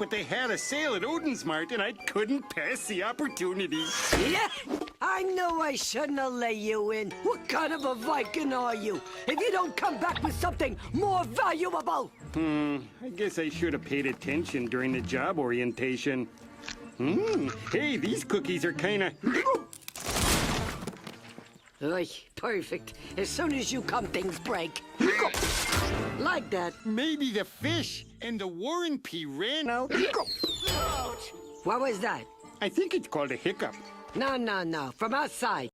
but they had a sale at Odensmart, and I couldn't pass the opportunity. Yeah, I know I shouldn't have let you in. What kind of a Viking are you? If you don't come back with something more valuable. I guess I should have paid attention during the job orientation. Hey, these cookies are kind of... Oy, perfect. As soon as you come, things break. Like that. Maybe the fish and the warranty ran out. What was that? I think it's called a hiccup. No. From outside.